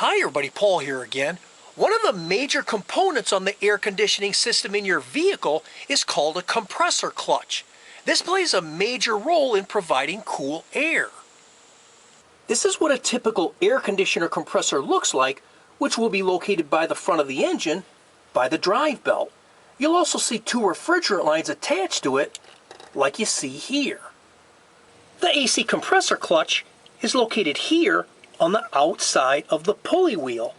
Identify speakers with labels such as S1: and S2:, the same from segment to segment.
S1: Hi everybody, Paul here again. One of the major components on the air conditioning system in your vehicle is called a compressor clutch. This plays a major role in providing cool air. This is what a typical air conditioner compressor looks like, which will be located by the front of the engine, by the drive belt. You'll also see two refrigerant lines attached to it, like you see here. The AC compressor clutch is located here on the outside of the pulley wheel.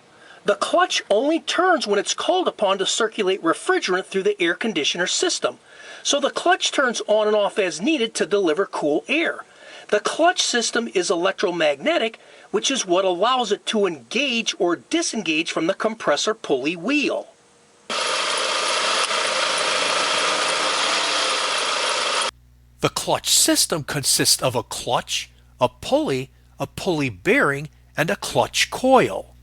S1: The clutch only turns when it's called upon to circulate refrigerant through the air conditioner system. So the clutch turns on and off as needed to deliver cool air. The clutch system is electromagnetic, which is what allows it to engage or disengage from the compressor pulley wheel. The clutch system consists of a clutch, a pulley bearing, and a clutch coil.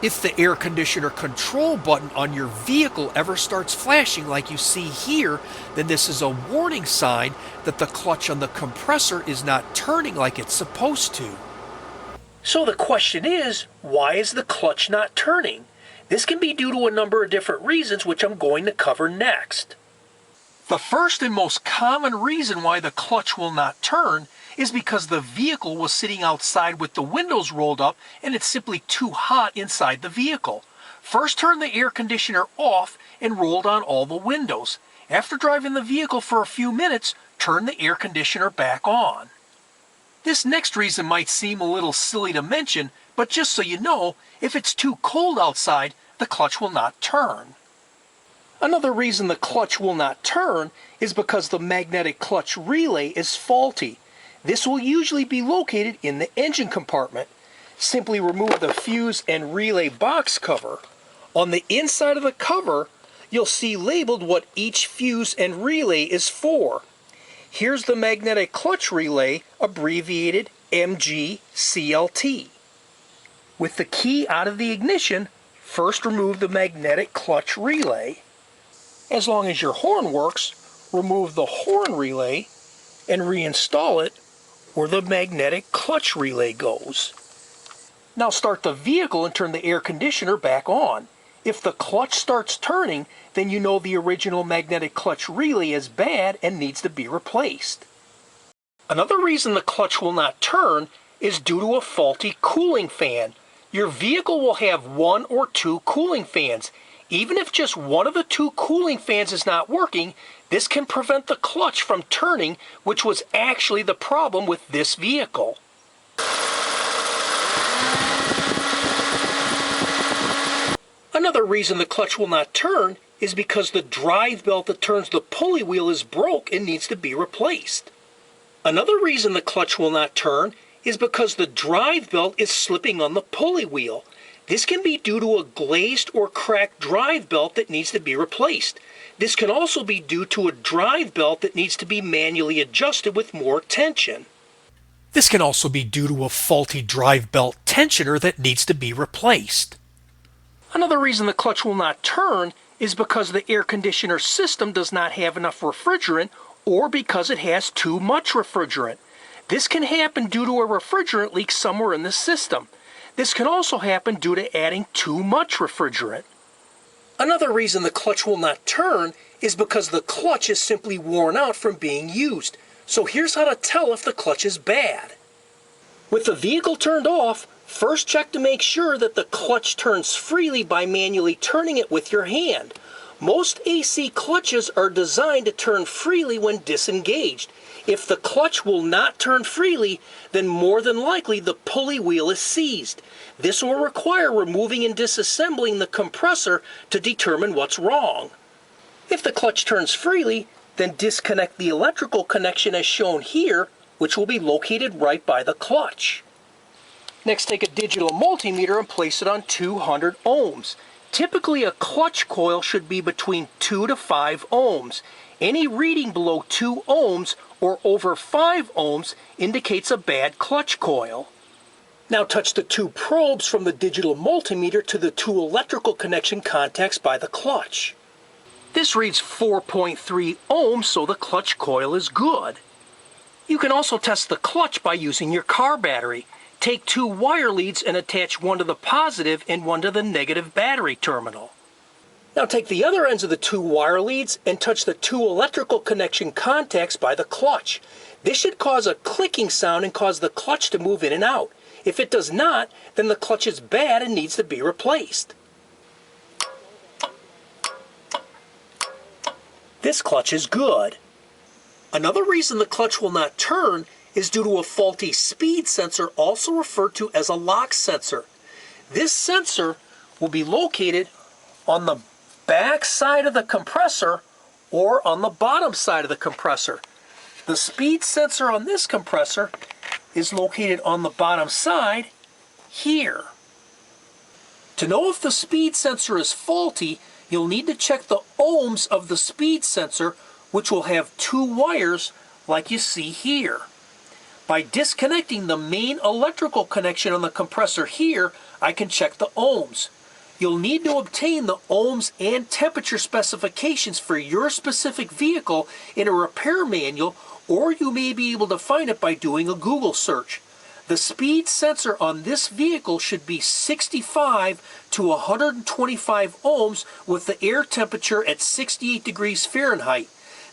S1: If the air conditioner control button on your vehicle ever starts flashing like you see here, then this is a warning sign that the clutch on the compressor is not turning like it's supposed to. So the question is, why is the clutch not turning? This can be due to a number of different reasons, which I'm going to cover next. The first and most common reason why the clutch will not turn is because the vehicle was sitting outside with the windows rolled up and it's simply too hot inside the vehicle. First turn the air conditioner off and roll down all the windows. After driving the vehicle for a few minutes, turn the air conditioner back on. This next reason might seem a little silly to mention, but just so you know, if it's too cold outside, the clutch will not turn. Another reason the clutch will not turn is because the magnetic clutch relay is faulty. This will usually be located in the engine compartment. Simply remove the fuse and relay box cover. On the inside of the cover, you'll see labeled what each fuse and relay is for. Here's the magnetic clutch relay, abbreviated MGCLT. With the key out of the ignition, first remove the magnetic clutch relay. As long as your horn works, remove the horn relay and reinstall it where the magnetic clutch relay goes. Now start the vehicle and turn the air conditioner back on. If the clutch starts turning, then you know the original magnetic clutch relay is bad and needs to be replaced. Another reason the clutch will not turn is due to a faulty cooling fan. Your vehicle will have one or two cooling fans. Even if just one of the two cooling fans is not working, this can prevent the clutch from turning, which was actually the problem with this vehicle. Another reason the clutch will not turn is because the drive belt that turns the pulley wheel is broke and needs to be replaced. Another reason the clutch will not turn is because the drive belt is slipping on the pulley wheel. This can be due to a glazed or cracked drive belt that needs to be replaced. This can also be due to a drive belt that needs to be manually adjusted with more tension. This can also be due to a faulty drive belt tensioner that needs to be replaced. Another reason the clutch will not turn is because the air conditioner system does not have enough refrigerant or because it has too much refrigerant. This can happen due to a refrigerant leak somewhere in the system. This can also happen due to adding too much refrigerant. Another reason the clutch will not turn is because the clutch is simply worn out from being used. So here's how to tell if the clutch is bad. With the vehicle turned off, first check to make sure that the clutch turns freely by manually turning it with your hand. Most AC clutches are designed to turn freely when disengaged. If the clutch will not turn freely, then more than likely the pulley wheel is seized. This will require removing and disassembling the compressor to determine what's wrong. If the clutch turns freely, then disconnect the electrical connection as shown here, which will be located right by the clutch. Next, take a digital multimeter and place it on 200 ohms. Typically, a clutch coil should be between 2 to 5 ohms. Any reading below 2 ohms or over 5 ohms indicates a bad clutch coil. Now touch the two probes from the digital multimeter to the two electrical connection contacts by the clutch. This reads 4.3 ohms, so the clutch coil is good. You can also test the clutch by using your car battery. Take two wire leads and attach one to the positive and one to the negative battery terminal. Now take the other ends of the two wire leads and touch the two electrical connection contacts by the clutch. This should cause a clicking sound and cause the clutch to move in and out. If it does not, then the clutch is bad and needs to be replaced. This clutch is good. Another reason the clutch will not turn is due to a faulty speed sensor, also referred to as a lock sensor. This sensor will be located on the back side of the compressor or on the bottom side of the compressor. The speed sensor on this compressor is located on the bottom side here. To know if the speed sensor is faulty, you'll need to check the ohms of the speed sensor, which will have two wires like you see here. By disconnecting the main electrical connection on the compressor here, I can check the ohms. You'll need to obtain the ohms and temperature specifications for your specific vehicle in a repair manual, or you may be able to find it by doing a Google search. The speed sensor on this vehicle should be 65 to 125 ohms with the air temperature at 68 degrees Fahrenheit.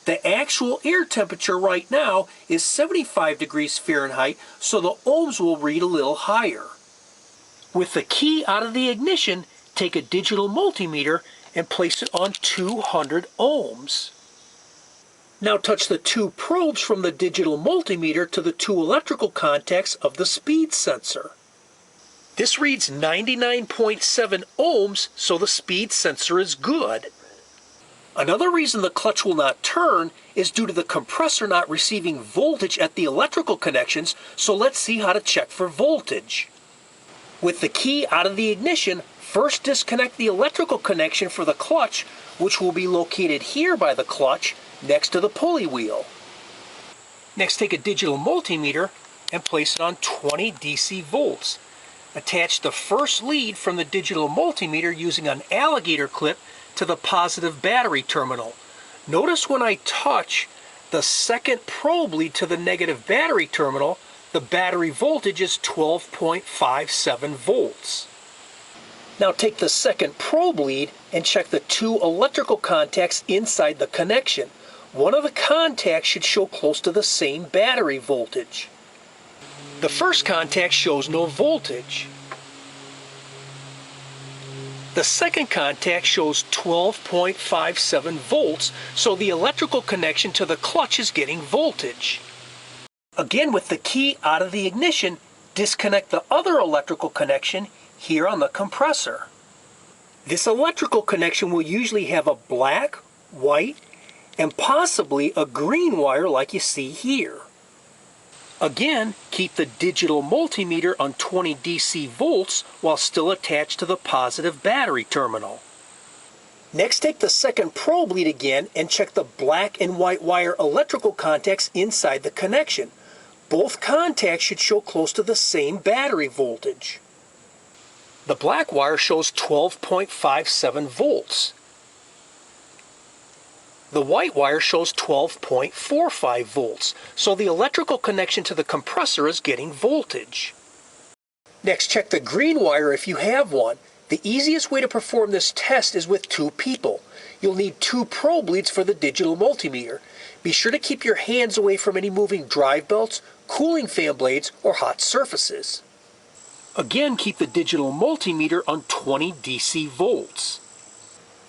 S1: The actual air temperature right now is 75 degrees Fahrenheit, so the ohms will read a little higher. With the key out of the ignition, take a digital multimeter and place it on 200 ohms. Now touch the two probes from the digital multimeter to the two electrical contacts of the speed sensor. This reads 99.7 ohms, so the speed sensor is good. Another reason the clutch will not turn is due to the compressor not receiving voltage at the electrical connections, so let's see how to check for voltage. With the key out of the ignition, first disconnect the electrical connection for the clutch, which will be located here by the clutch, next to the pulley wheel. Next, take a digital multimeter and place it on 20 DC volts. Attach the first lead from the digital multimeter using an alligator clip to the positive battery terminal. Notice when I touch the second probe lead to the negative battery terminal, the battery voltage is 12.57 volts. Now take the second probe lead and check the two electrical contacts inside the connection. One of the contacts should show close to the same battery voltage. The first contact shows no voltage. The second contact shows 12.57 volts, so the electrical connection to the clutch is getting voltage. Again, with the key out of the ignition, disconnect the other electrical connection here on the compressor. This electrical connection will usually have a black, white, and possibly a green wire like you see here. Again, keep the digital multimeter on 20 DC volts while still attached to the positive battery terminal. Next, take the second probe lead again and check the black and white wire electrical contacts inside the connection. Both contacts should show close to the same battery voltage. The black wire shows 12.57 volts. The white wire shows 12.45 volts, so the electrical connection to the compressor is getting voltage. Next, check the green wire if you have one. The easiest way to perform this test is with two people. You'll need two probe leads for the digital multimeter. Be sure to keep your hands away from any moving drive belts, cooling fan blades, or hot surfaces. Again, keep the digital multimeter on 20 DC volts.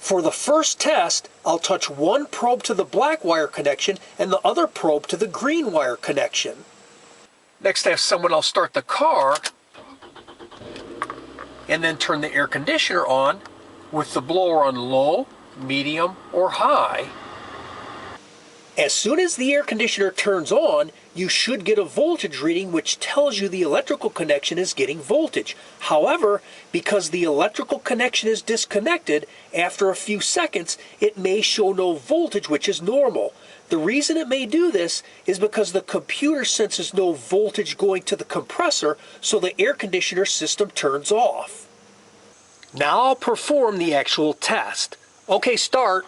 S1: For the first test, I'll touch one probe to the black wire connection and the other probe to the green wire connection. Next, I have someone else start the car and then turn the air conditioner on with the blower on low, medium, or high. As soon as the air conditioner turns on, you should get a voltage reading which tells you the electrical connection is getting voltage. However, because the electrical connection is disconnected, after a few seconds, it may show no voltage, which is normal. The reason it may do this is because the computer senses no voltage going to the compressor, so the air conditioner system turns off. Now I'll perform the actual test. Okay, start.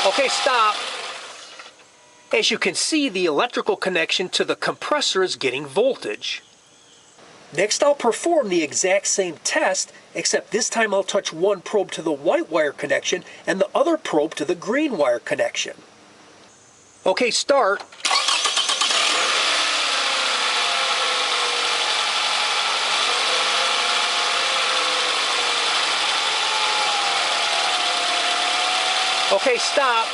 S1: Okay, stop. As you can see, the electrical connection to the compressor is getting voltage. Next, I'll perform the exact same test, except this time I'll touch one probe to the white wire connection and the other probe to the green wire connection. Okay, start. Okay, stop.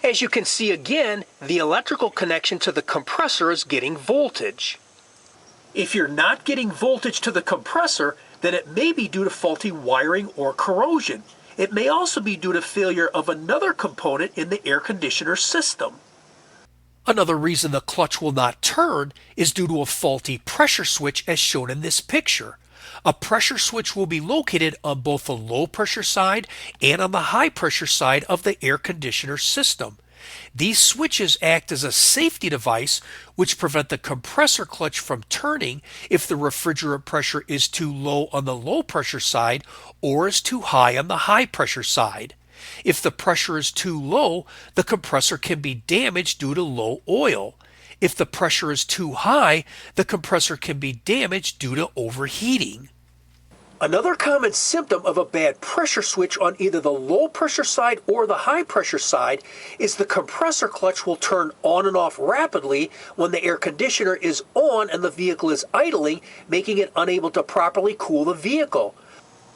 S1: As you can see again, the electrical connection to the compressor is getting voltage. If you're not getting voltage to the compressor, then it may be due to faulty wiring or corrosion. It may also be due to failure of another component in the air conditioner system. Another reason the clutch will not turn is due to a faulty pressure switch as shown in this picture. A pressure switch will be located on both the low pressure side and on the high pressure side of the air conditioner system. These switches act as a safety device which prevent the compressor clutch from turning if the refrigerant pressure is too low on the low pressure side or is too high on the high pressure side. If the pressure is too low, the compressor can be damaged due to low oil. If the pressure is too high, the compressor can be damaged due to overheating. Another common symptom of a bad pressure switch on either the low pressure side or the high pressure side is the compressor clutch will turn on and off rapidly when the air conditioner is on and the vehicle is idling, making it unable to properly cool the vehicle.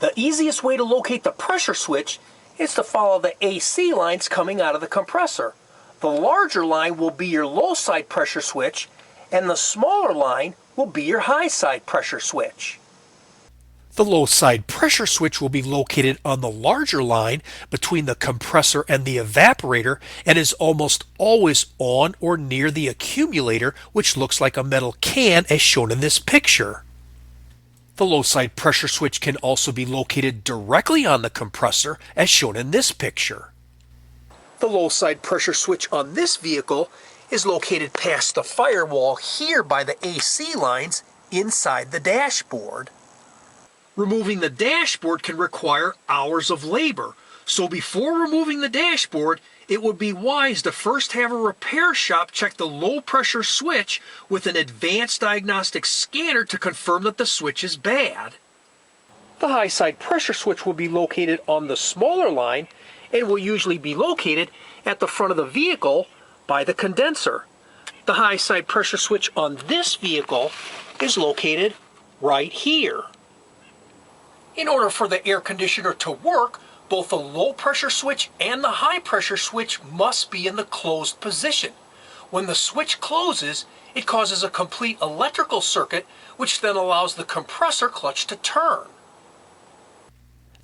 S1: The easiest way to locate the pressure switch is to follow the AC lines coming out of the compressor. The larger line will be your low side pressure switch, and the smaller line will be your high side pressure switch. The low side pressure switch will be located on the larger line between the compressor and the evaporator and is almost always on or near the accumulator, which looks like a metal can as shown in this picture. The low side pressure switch can also be located directly on the compressor as shown in this picture. The low side pressure switch on this vehicle is located past the firewall here by the AC lines inside the dashboard. Removing the dashboard can require hours of labor, so before removing the dashboard, it would be wise to first have a repair shop check the low pressure switch with an advanced diagnostic scanner to confirm that the switch is bad. The high side pressure switch will be located on the smaller line and will usually be located at the front of the vehicle by the condenser. The high side pressure switch on this vehicle is located right here. In order for the air conditioner to work, both the low pressure switch and the high pressure switch must be in the closed position. When the switch closes, it causes a complete electrical circuit, which then allows the compressor clutch to turn.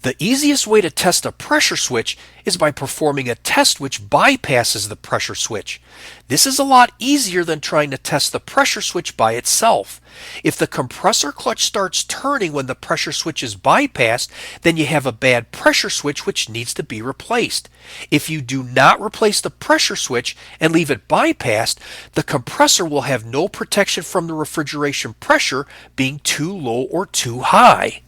S1: The easiest way to test a pressure switch is by performing a test which bypasses the pressure switch. This is a lot easier than trying to test the pressure switch by itself. If the compressor clutch starts turning when the pressure switch is bypassed, then you have a bad pressure switch which needs to be replaced. If you do not replace the pressure switch and leave it bypassed, the compressor will have no protection from the refrigeration pressure being too low or too high.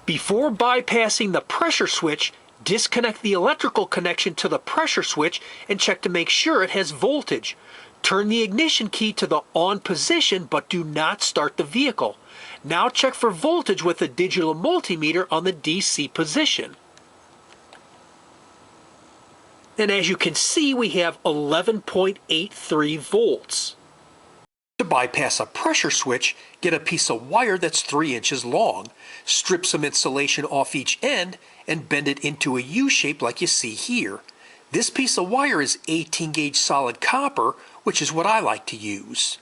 S1: Before bypassing the pressure switch, disconnect the electrical connection to the pressure switch and check to make sure it has voltage. Turn the ignition key to the on position, but do not start the vehicle. Now check for voltage with a digital multimeter on the DC position. And as you can see, we have 11.83 volts. To bypass a pressure switch, get a piece of wire that's 3 inches long. Strip some insulation off each end and bend it into a U shape like you see here. This piece of wire is 18 gauge solid copper, which is what I like to use.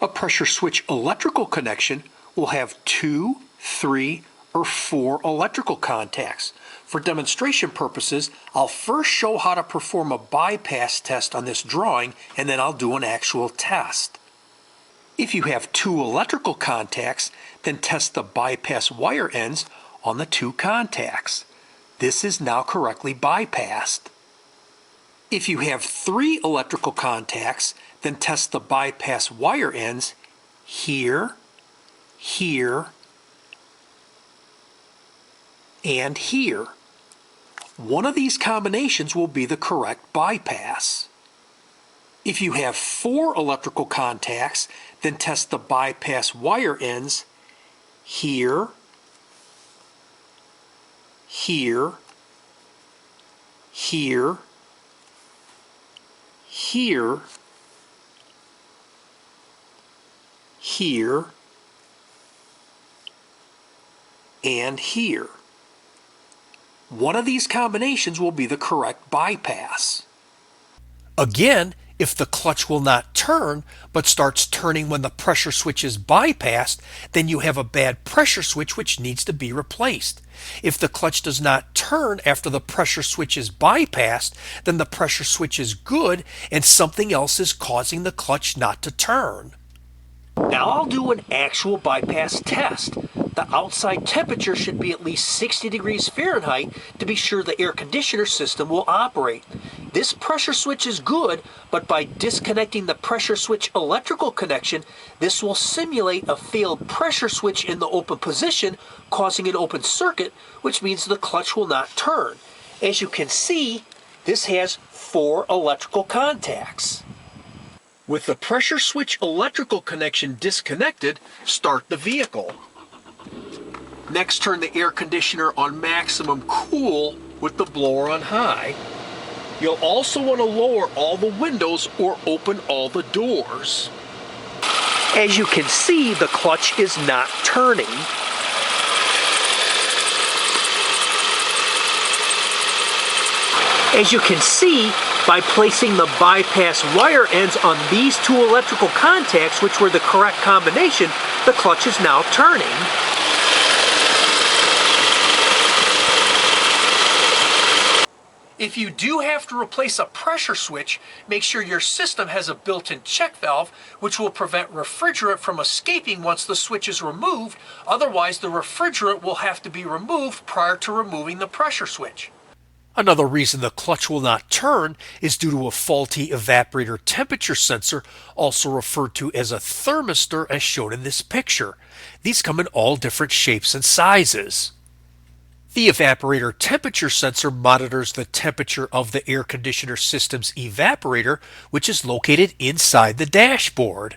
S1: A pressure switch electrical connection will have 2, 3, or 4 electrical contacts. For demonstration purposes, I'll first show how to perform a bypass test on this drawing, and then I'll do an actual test. If you have 2 electrical contacts, then test the bypass wire ends on the 2 contacts. This is now correctly bypassed. If you have 3 electrical contacts, then test the bypass wire ends here, here, and here. One of these combinations will be the correct bypass. If you have 4 electrical contacts, then test the bypass wire ends here, here, here, here, here, and here. One of these combinations will be the correct bypass. Again, if the clutch will not turn, but starts turning when the pressure switch is bypassed, then you have a bad pressure switch which needs to be replaced. If the clutch does not turn after the pressure switch is bypassed, then the pressure switch is good and something else is causing the clutch not to turn. Now I'll do an actual bypass test. The outside temperature should be at least 60 degrees Fahrenheit to be sure the air conditioner system will operate. This pressure switch is good, but by disconnecting the pressure switch electrical connection, this will simulate a failed pressure switch in the open position, causing an open circuit, which means the clutch will not turn. As you can see, this has 4 electrical contacts. With the pressure switch electrical connection disconnected, start the vehicle. Next, turn the air conditioner on maximum cool with the blower on high. You'll also want to lower all the windows or open all the doors. As you can see, the clutch is not turning. As you can see, by placing the bypass wire ends on these 2 electrical contacts, which were the correct combination, the clutch is now turning. If you do have to replace a pressure switch, make sure your system has a built-in check valve, which will prevent refrigerant from escaping once the switch is removed. Otherwise, the refrigerant will have to be removed prior to removing the pressure switch. Another reason the clutch will not turn is due to a faulty evaporator temperature sensor, also referred to as a thermistor, as shown in this picture. These come in all different shapes and sizes. The evaporator temperature sensor monitors the temperature of the air conditioner system's evaporator, which is located inside the dashboard.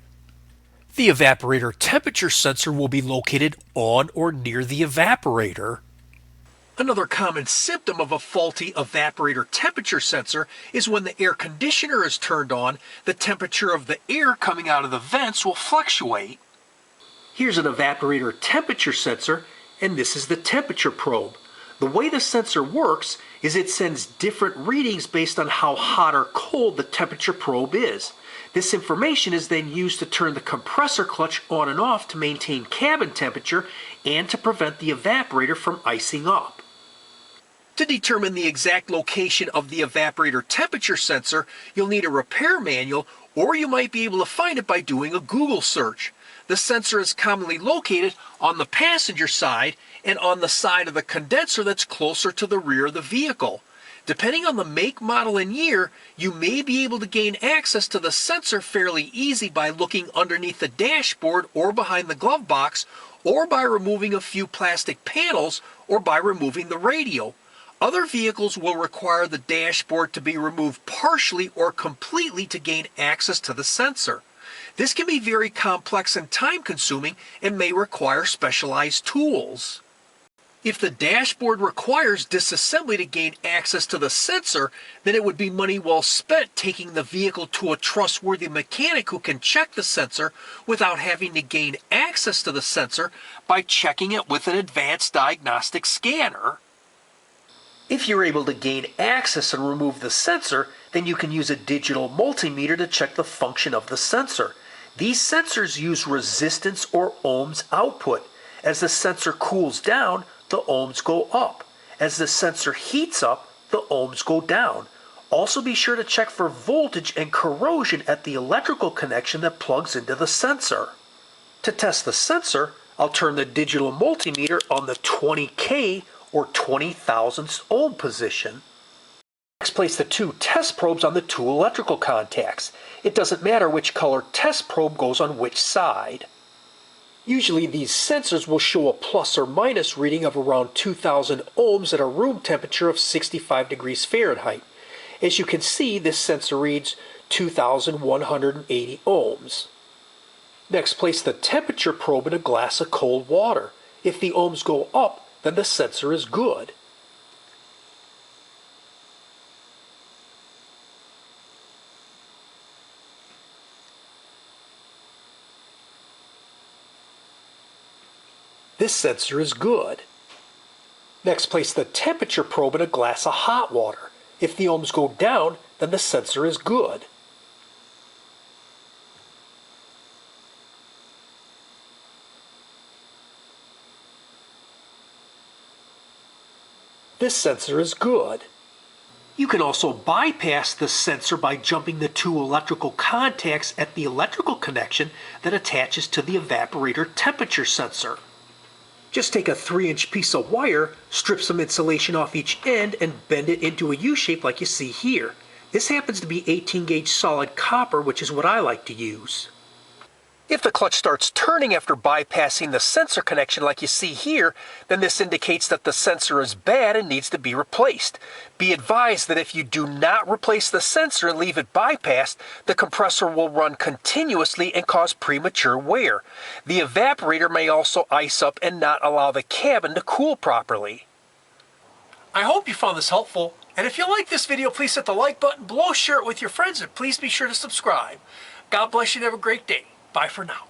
S1: The evaporator temperature sensor will be located on or near the evaporator. Another common symptom of a faulty evaporator temperature sensor is when the air conditioner is turned on, the temperature of the air coming out of the vents will fluctuate. Here's an evaporator temperature sensor, and this is the temperature probe. The way the sensor works is it sends different readings based on how hot or cold the temperature probe is. This information is then used to turn the compressor clutch on and off to maintain cabin temperature and to prevent the evaporator from icing up. To determine the exact location of the evaporator temperature sensor, you'll need a repair manual, or you might be able to find it by doing a Google search. The sensor is commonly located on the passenger side and on the side of the condenser that's closer to the rear of the vehicle. Depending on the make, model, and year, you may be able to gain access to the sensor fairly easy by looking underneath the dashboard or behind the glove box, or by removing a few plastic panels, or by removing the radio. Other vehicles will require the dashboard to be removed partially or completely to gain access to the sensor. This can be very complex and time-consuming and may require specialized tools. If the dashboard requires disassembly to gain access to the sensor, then it would be money well spent taking the vehicle to a trustworthy mechanic who can check the sensor without having to gain access to the sensor by checking it with an advanced diagnostic scanner. If you're able to gain access and remove the sensor, then you can use a digital multimeter to check the function of the sensor. These sensors use resistance or ohms output. As the sensor cools down, the ohms go up. As the sensor heats up, the ohms go down. Also be sure to check for voltage and corrosion at the electrical connection that plugs into the sensor. To test the sensor, I'll turn the digital multimeter on the 20K or 20 thousandths ohm position. Next, place the 2 test probes on the 2 electrical contacts. It doesn't matter which color test probe goes on which side. Usually these sensors will show a plus or minus reading of around 2000 ohms at a room temperature of 65 degrees Fahrenheit. As you can see, this sensor reads 2180 ohms. Next, place the temperature probe in a glass of cold water. If the ohms go up, then the sensor is good. This sensor is good. Next, place the temperature probe in a glass of hot water. If the ohms go down, then the sensor is good. This sensor is good. You can also bypass the sensor by jumping the two electrical contacts at the electrical connection that attaches to the evaporator temperature sensor. Just take a 3-inch piece of wire, strip some insulation off each end, and bend it into a U-shape like you see here. This happens to be 18-gauge solid copper, which is what I like to use. If the clutch starts turning after bypassing the sensor connection like you see here, then this indicates that the sensor is bad and needs to be replaced. Be advised that if you do not replace the sensor and leave it bypassed, the compressor will run continuously and cause premature wear. The evaporator may also ice up and not allow the cabin to cool properly. I hope you found this helpful, and if you like this video, please hit the like button below, share it with your friends, and please be sure to subscribe. God bless you and have a great day. Bye for now.